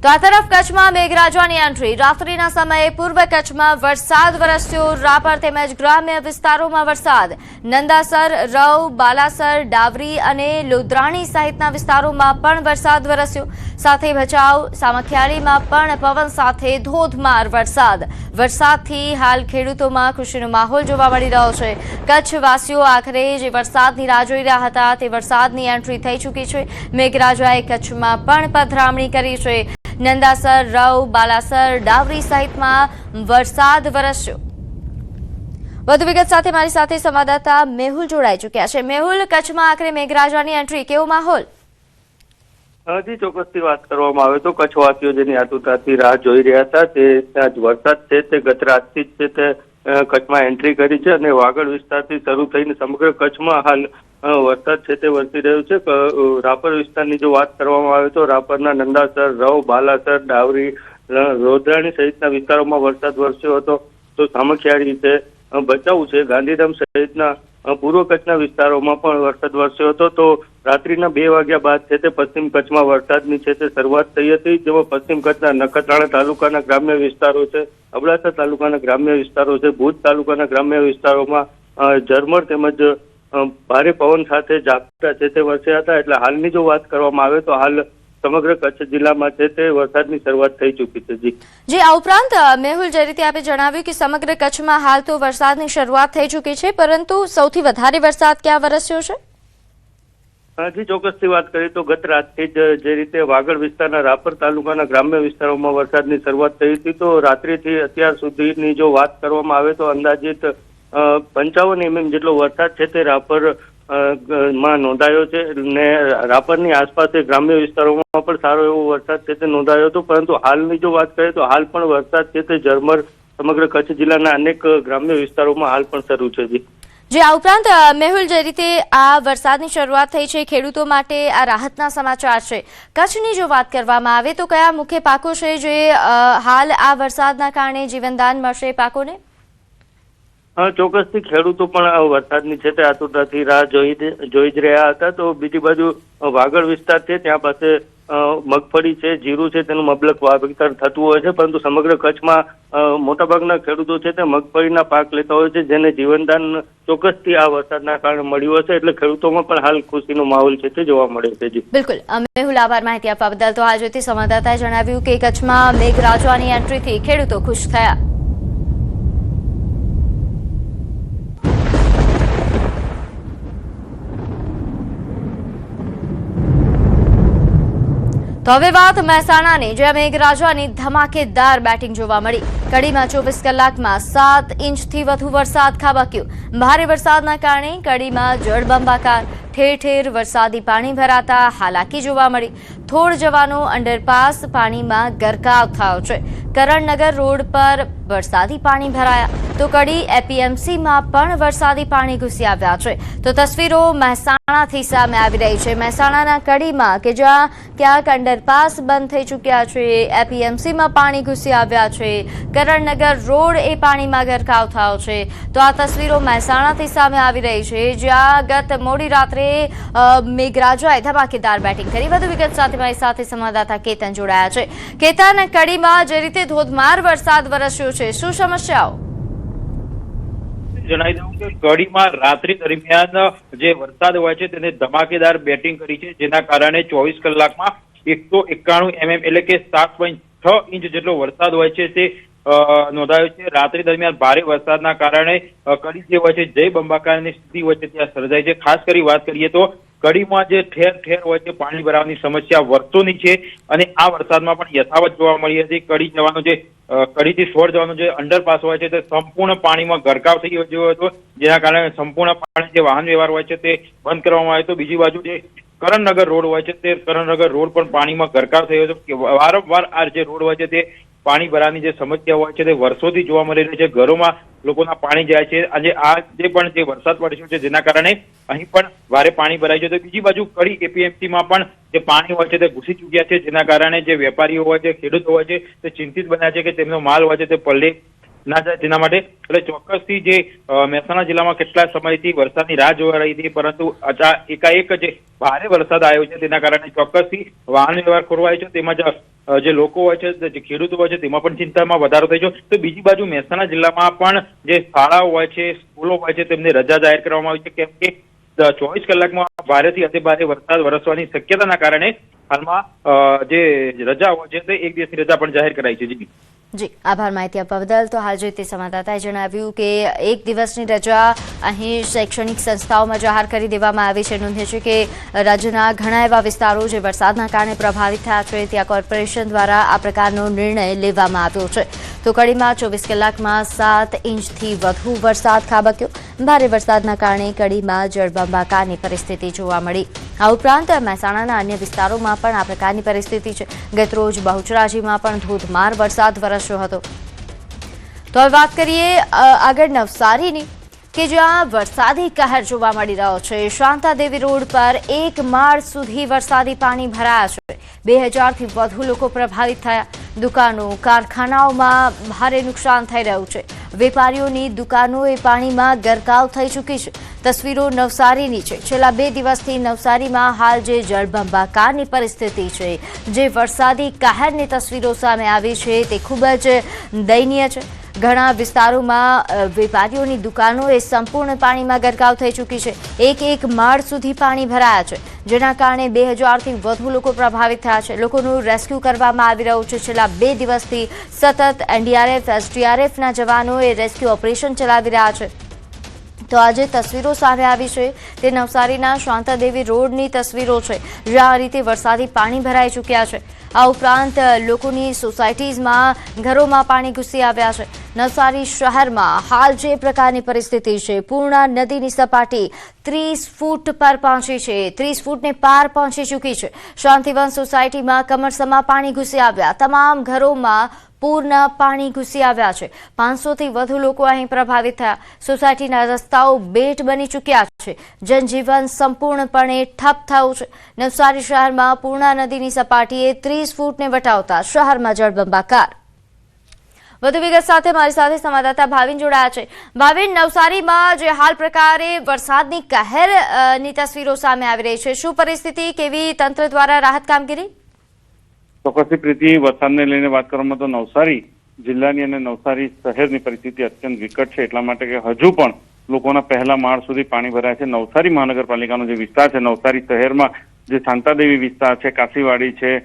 તો આ તરફ કચ્છમાં મેઘરાજાની એન્ટ્રી રાત્રિના સમયે પૂર્વ કચ્છમાં વરસાદ વરસ્યો રાપર તેમજ ગ્રામ્ય વિસ્તારોમાં વરસાદ નંદાસર રવ બાલાસર ડાવરી અને લોધરાણી સહિતના વિસ્તારોમાં પણ વરસાદ વરસ્યો સાથે ભચાઉ સામખિયાળીમાં પણ પવન સાથે ધોધમાર વરસાદથી હાલ ખેડૂતોમાં ખુશીનો માહોલ જોવા મળી રહ્યો છે કચ્છવાસીઓ આખરે જે વરસાદની રાહ જોઈ રહ્યા હતા તે વરસાદની એન્ટ્રી થઈ ચૂકી છે મેઘરાજાએ કચ્છમાં પણ પધરામણી કરી છે નંદાસર રવ બાલાસર ડાવરી સહિતમાં વરસાદ વરસ્યો વધુ વિગત સાથે મારી સાથે સંવાદદાતા મેહુલ જોડાઈ ચૂક્યા છે મેહુલ કચ્છમાં આખરે મેઘરાજાની એન્ટ્રી કેવો માહોલ હજી ચોક્કસથી વાત કરવામાં આવે તો કચ્છવાસીઓ જેની આતુરતાથી રાહ જોઈ રહ્યા હતા તે વરસાદ છે તે ગત રાતથી જ છે તે કચ્છમાં એન્ટ્રી કરી છે અને વાગડ વિસ્તારથી શરૂ થઈને સમગ્ર કચ્છમાં હાલ વરસાદ છે તે વરસી રહ્યો છે રાપર વિસ્તારની જો વાત કરવામાં આવે તો રાપરના નંદાસર રવ બાલાસર ડાવરી રોદરાણી સહિતના વિસ્તારોમાં વરસાદ વરસ્યો હતો તો સામખિયાળી છે ભચાઉ છે ગાંધીધામ સહિતના પૂર્વ કચ્છના વિસ્તારોમાં પણ વરસાદ વરસ્યો હતો તો રાત્રિના 2 વાગ્યા બાદ છે તે પશ્ચિમ કચ્છમાં વરસાદની છે તે શરૂઆત થઈ હતી જેમાં પશ્ચિમ કચ્છના નખત્રાણા તાલુકાના ગ્રામ્ય વિસ્તારો છે અબડાસા તાલુકાના ગ્રામ્ય વિસ્તારો છે ભુજ તાલુકાના ગ્રામ્ય વિસ્તારોમાં ઝરમર તેમજ ભારે પવન સાથે ઝાપટા છે તે વરસ્યા હતા એટલે હાલની જો વાત કરવામાં આવે તો હાલ સમગ્ર કચ્છ જિલ્લામાં છે તે વરસાદની શરૂઆત થઈ ચૂકી છે જી આ ઉપરાંત મેહુલ જે રીતે આપે જણાવ્યું કે સમગ્ર કચ્છમાં હાલ તો વરસાદની શરૂઆત થઈ ચૂકી છે પરંતુ સૌથી વધારે વરસાદ ક્યાં વરસ્યો છે જી ચોક્કસથી વાત કરીએ તો ગત રાતથી જ જે રીતે વાગડ વિસ્તારના રાપર તાલુકાના ગ્રામ્ય વિસ્તારોમાં વરસાદની શરૂઆત થઈ હતી તો રાત્રિથી અત્યાર સુધીની જો વાત કરવામાં આવે તો અંદાજિત 55 mm જેટલો વરસાદ છે તે રાપર માં નોંધાયો છે ને રાપરની આસપાસ ગ્રામ્ય વિસ્તારોમાં પણ સારો એવો વરસાદ છે તે નોંધાયો હતો પરંતુ હાલની જો વાત કરીએ તો હાલ પણ વરસાદ છે તે ઝરમર સમગ્ર કચ્છ જિલ્લાના અનેક ગ્રામ્ય વિસ્તારોમાં હાલ પણ શરૂ છે જે આ ઉપરાંત મેહુલ જે રીતે આ વરસાદની શરૂઆત થઈ છે ખેડૂતો માટે આ રાહતના સમાચાર છે કચ્છની જો વાત કરવામાં આવે તો કયા મુખ્ય પાકો છે જે હાલ આ વરસાદના કારણે જીવનદાન મળશે પાકોને ચોક્કસથી ખેડૂતો પણ વરસાદની છે તે આતુરતાથી રાહ જોઈ જ રહ્યા હતા તો બીજી બાજુ વાગડ વિસ્તાર છે ત્યાં પાસે મગફળી છે જીરું છે તેનું મબલક વાવેતર થતું હોય છે પરંતુ સમગ્ર કચ્છમાં મોટાભાગના ખેડૂતો છે તે મગફળીના પાક લેતા હોય છે જેને જીવનદાન ચોક્કસથી આ વરસાદના કારણે મળ્યું હશે એટલે ખેડૂતોમાં પણ હાલ ખુશીનો માહોલ છે તે જોવા મળે છે બિલકુલ મેહુલ આભાર માહિતી આપવા બદલ તો આ જોતી સંવાદદાતાએ જણાવ્યું કે કચ્છમાં મેઘરાજાની એન્ટ્રીથી ખેડૂતો ખુશ થયા તો હવે વાત મહેસાણાની જ્યાં મેઘરાજાની ધમાકેદાર બેટિંગ જોવા મળી કડીમાં 24 કલાકમાં 7 ઇંચથી વધુ વરસાદ ખાબક્યો ભારે વરસાદના કારણે કડીમાં જળબંબાકાર ઠેર ઠેર વરસાદી પાણી ભરાતા હાલાકી જોવા મળી થોડ જવાનો અંડરપાસ પાણીમાં ગરકાવ થયો છે કરણનગર રોડ પર વરસાદી પાણી ભરાયા તો કડી એપીએમસીમાં પણ વરસાદી પાણી ઘૂસી આવ્યા છે તો તસવીરો મહેસાણાથી સામે આવી રહી છે મહેસાણાના કડીમાં કે જ્યાં ક્યાંક અંડરપાસ બંધ થઈ ચૂક્યા છે એપીએમસીમાં પાણી ઘૂસી આવ્યા છે કરણનગર રોડ એ પાણીમાં ગરકાવ થયો છે તો આ તસવીરો મહેસાણાથી સામે આવી રહી છે જ્યાં ગત મોડી રાત્રે મેઘરાજાએ ધમાકેદાર બેટિંગ કરી વધુ વિગત સાથે મારી સાથે સંવાદદાતા કેતન જોડાયા છે કેતન કડીમાં જે રીતે ધોધમાર વરસાદ વરસ્યો છે શું સમસ્યાઓ જણાવી દઉં કે કડીમાં રાત્રિ દરમિયાન જે વરસાદ હોય છે તેને ધમાકેદાર બેટિંગ કરી છે જેના કારણે 24 કલાકમાં 191 mm એટલે કે 7.6 ઇંચ જેટલો વરસાદ હોય છે તે નોંધાયો છે રાત્રિ દરમિયાન ભારે વરસાદના કારણે કડી જે હોય છે જય બંબાકારની સ્થિતિ હોય છે ત્યાં સર્જાય છે ખાસ કરી વાત કરીએ તો કડીમાં જે ઠેર ઠેર હોય છે પાણી ભરાવાની સમસ્યા વર્ષોની છે અને આ વરસાદમાં પણ યથાવત જોવા મળી હતી કડી જવાનો જે કડીથી સોળ જવાનો જે અંડરપાસ હોય છે તે સંપૂર્ણ પાણીમાં ગરકાવ થઈ ગયો હતો જેના કારણે સંપૂર્ણ પાણી જે વાહન વ્યવહાર હોય છે તે બંધ કરવામાં આવ્યો હતો બીજી બાજુ જે કરણનગર રોડ હોય છે તે કરણનગર રોડ પણ પાણીમાં ગરકાવ થયો હતો વારંવાર આ જે રોડ હોય છે તે પાણી ભરાવાની જે સમસ્યા હોય છે તે વર્ષોથી જોવા મળી રહી છે ઘરોમાં લોકોના પાણી જાય છે અને આ જે પણ જે વરસાદ પડ્યો છે જેના કારણે અહીં પણ ભારે પાણી ભરાય છે તો બીજી બાજુ કડી એપીએમસીમાં પણ જે પાણી હોય છે તે ઘૂસી ચૂક્યા છે જેના કારણે જે વેપારીઓ હોય છે ખેડૂતો હોય છે તે ચિંતિત બન્યા છે કે તેમનો માલ હોય છે તે પલ્લે ના જાય તેના માટે એટલે ચોક્કસથી જે મહેસાણા જિલ્લામાં કેટલા સમયથી વરસાદની રાહ જોવા રહી હતી પરંતુ એકાએક જે ભારે વરસાદ આવ્યો છે તેના કારણે ચોક્કસથી વાહન વ્યવહાર ખોરવાયો છે તેમજ જે લોકો હોય છે, જે ખેડૂતો હોય છે, તેમાં પણ ચિંતામાં વધારો થઈ છે. તો બીજી બાજુ મહેસાણા જિલ્લામાં પણ જે શાળાઓ હોય છે, સ્કૂલો હોય છે, તેમને રજા જાહેર કરવામાં આવી છે, કેમ કે 24 કલાકમાં ભારેથી અતિ ભારે વરસાદ વરસવાની શક્યતાના કારણે હાલમાં જે રજા હોય છે તે 1 દિવસની રજા પણ જાહેર કરાઈ છે. જી, આભાર માહિતી આપવા બદલ. તો હાલ જોઈતી સંવાદદાતાએ જણાવ્યું કે 1 દિવસની રજા અહીં શૈક્ષણિક સંસ્થાઓમાં જાહેર કરી દેવામાં આવી છે. નોંધે છે કે રાજ્યના ઘણા એવા વિસ્તારો જે વરસાદના કારણે પ્રભાવિત થયા છે, ત્યાં કોર્પોરેશન દ્વારા આ પ્રકારનો નિર્ણય લેવામાં આવ્યો છે. તો કડીમાં 24 કલાકમાં 7 ઇંચથી વધુ વરસાદ ખાબક્યો. ભારે વરસાદના કારણે કડીમાં જળબંબાકારની પરિસ્થિતિ જોવા મળી. આ ઉપરાંત મહેસાણાના અન્ય વિસ્તારોમાં પણ આ પ્રકારની પરિસ્થિતિ છે. ગતરોજ બહુચરાજીમાં પણ ધોધમાર વરસાદ વરસ્યો હતો. તો હવે વાત કરીએ આગળ નવસારીની, કે જ્યાં વરસાદી કહેર જોવા મળી રહ્યો છે. શાંતાદેવી રોડ પર 1 માળ સુધી વરસાદી પાણી ભરાયા છે. 2000થી વધુ લોકો પ્રભાવિત થયા. દુકાનો, કારખાનાઓમાં ભારે નુકસાન થઈ રહ્યું છે. વેપારીઓની દુકાનો એ પાણીમાં ગરકાવ થઈ ચૂકી છે. તસવીરો નવસારીની છે. છેલ્લા 2 દિવસથી નવસારીમાં હાલ જે જળબંબાકારની પરિસ્થિતિ છે, જે વરસાદી કહેરની તસવીરો સામે આવી છે, તે ખૂબ જ દયનીય છે. ઘણા વિસ્તારોમાં વેપારીઓની દુકાનો એ સંપૂર્ણ પાણીમાં ગરકાવ થઈ ચૂકી છે. 1 માળ સુધી પાણી ભરાયા છે, જેના કારણે 2000થી વધુ લોકો પ્રભાવિત થયા છે. લોકોનું રેસ્ક્યુ કરવામાં આવી રહ્યું છે. છેલ્લા 2 દિવસથી સતત એનડીઆરએફ, એસડીઆરએફના જવાનો એ રેસ્ક્યુ ઓપરેશન ચલાવી રહ્યા છે. તો આજે તસવીરો સામે આવી છે તે નવસારીના શાંતાદેવી રોડની તસવીરો છે, જ્યાં આ રીતે વરસાદી પાણી ભરાઈ ચૂક્યા છે. આ ઉપરાંત લોકોની સોસાયટીઝમાં, ઘરોમાં પાણી ઘૂસી આવ્યા છે. નવસારી શહેરમાં હાલ જે પ્રકારની પરિસ્થિતિ છે, પૂર્ણા નદીની સપાટી 30 ફૂટ પર પહોંચી છે, 30 ફૂટને પાર પહોંચી ચૂકી છે. શાંતિવન સોસાયટીમાં કમરસમાં પાણી ઘૂસી આવ્યા. તમામ ઘરોમાં પૂરના પાણી ઘૂસી આવ્યા છે. 500થી વધુ લોકો અહીં પ્રભાવિત થયા. સોસાયટીના રસ્તાઓ બેટ બની ચૂક્યા છે. જનજીવન સંપૂર્ણપણે ઠપ થયું છે. નવસારી શહેરમાં પૂર્ણા નદીની સપાટીએ 30 ફૂટને વટાવતા શહેરમાં જળબંબાકાર. વધુ વિગત સાથે મારી સાથે સંવાદદાતા ભાવિન જોડાયા છે. ભાવિન, નવસારીમાં જે હાલ પ્રકારે વરસાદની કહેરની તસવીરો સામે આવી રહી છે, શું પરિસ્થિતિ, કેવી તંત્ર દ્વારા રાહત કામગીરી? ચોક્કસથી પ્રીતિ, વરસાદને લઈને વાત કરવામાં તો નવસારી જિલ્લાની અને નવસારી શહેરની પરિસ્થિતિ અત્યંત વિકટ છે. એટલા માટે કે હજુ પણ લોકોના પહેલા માળ સુધી પાણી ભરાય છે. નવસારી મહાનગરપાલિકાનો જે વિસ્તાર છે, નવસારી શહેરમાં જે શાંતાદેવી વિસ્તાર છે, કાશીવાડી છે,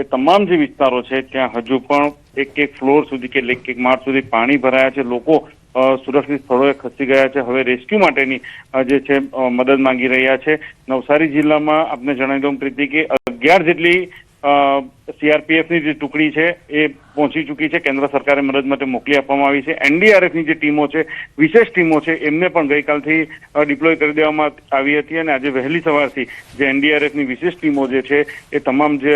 એ તમામ જે વિસ્તારો છે, ત્યાં હજુ પણ એક ફ્લોર સુધી કે 1 માળ સુધી પાણી ભરાયા છે. લોકો સુરક્ષિત સ્થળોએ ખસી ગયા છે. હવે રેસ્ક્યુ માટેની જે છે મદદ માંગી રહ્યા છે. નવસારી જિલ્લામાં આપને જણાવી દઉં પ્રીતિ કે 11 જેટલી સીઆરપીએફની જે ટુકડી છે એ પહોંચી ચૂકી છે. કેન્દ્ર સરકારે મદદ માટે મોકલી આપવામાં આવી છે. એનડીઆરએફની જે ટીમો છે, વિશેષ ટીમો છે, એમને પણ ગઈકાલથી ડિપ્લોય કરી દેવામાં આવી હતી અને આજે વહેલી સવારથી જે એનડીઆરએફની વિશેષ ટીમો જે છે એ તમામ જે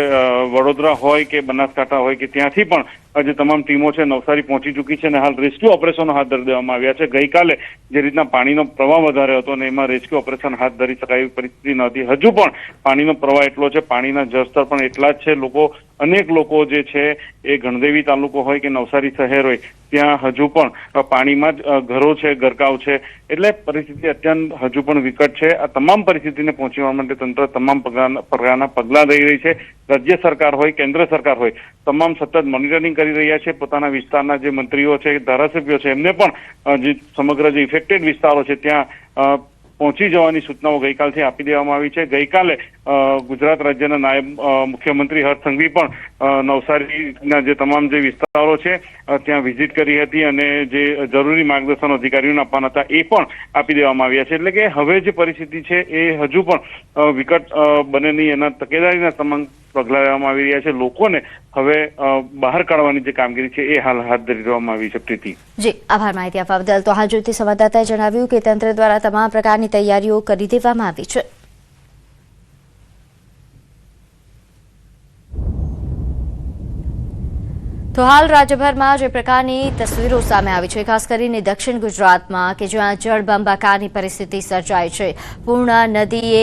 વડોદરા હોય કે બનાસકાંઠા હોય કે ત્યાંથી પણ જે તમામ ટીમો છે નવસારી પહોંચી ચૂકી છે અને હાલ રેસ્ક્યુ ઓપરેશનો હાથ ધરી દેવામાં આવ્યા છે. ગઈકાલે જે રીતના પાણીનો પ્રવાહ વધારે હતો અને એમાં રેસ્ક્યુ ઓપરેશન હાથ ધરી શકાય એવી પરિસ્થિતિ નહોતી. હજુ પણ પાણીનો પ્રવાહ એટલો છે, પાણીના જળસ્તર પણ એટલા જ છે. અનેક લોકો જે છે એ ગણદેવી તાલુકો હોય કે નવસારી શહેર હોય, ત્યાં હજુ પણ પાણીમાં જ ઘરો છે, ગરકાવ છે. એટલે પરિસ્થિતિ અત્યંત હજુ પણ વિકટ છે. આ તમામ પરિસ્થિતિને પહોંચી વળવા માટે તંત્ર તમામ પ્રકારના પગલાં લઈ રહી છે. રાજ્ય સરકાર હોય, કેન્દ્ર સરકાર હોય, તમામ સતત મોનિટરિંગ કરી રહ્યા છે. પોતાના વિસ્તારના જે મંત્રીઓ છે, ધારાસભ્યો છે, એમને પણ જે સમગ્ર જે ઇફેક્ટેડ વિસ્તારો છે ત્યાં પહોંચી જવાની સૂચનાઓ ગઈકાલથી આપી દેવામાં આવી છે. ગઈકાલે ગુજરાત રાજ્યના નાયબ મુખ્યમંત્રી હર્ષ સંઘવી પણ નવસારીના જે તમામ જે વિસ્તારો છે ત્યાં વિઝિટ કરી હતી અને જે જરૂરી માર્ગદર્શન અધિકારીઓને આપવાના હતા એ પણ આપી દેવામાં આવ્યા છે. એટલે કે હવે જે પરિસ્થિતિ છે એ હજુ પણ વિકટ બને નહીં એના તકેદારીના તમામ પગલાં લેવામાં આવી રહ્યા છે. લોકોને હવે બહાર કાઢવાની જે કામગીરી છે એ હાલ હાથ ધરી દેવામાં આવી છે. પ્રીતિ, જી, આભાર માહિતી આપવા બદલ. તો હાલ જોઈતી સંવાદદાતાએ જણાવ્યું કે તંત્ર દ્વારા તમામ પ્રકારની તૈયારીઓ કરી દેવામાં આવી છે. તો હાલ રાજ્યભરમાં જે પ્રકારની તસવીરો સામે આવી છે, ખાસ કરીને દક્ષિણ ગુજરાતમાં, કે જ્યાં જળબંબાકારની પરિસ્થિતિ સર્જાઈ છે. પૂર્ણા નદીએ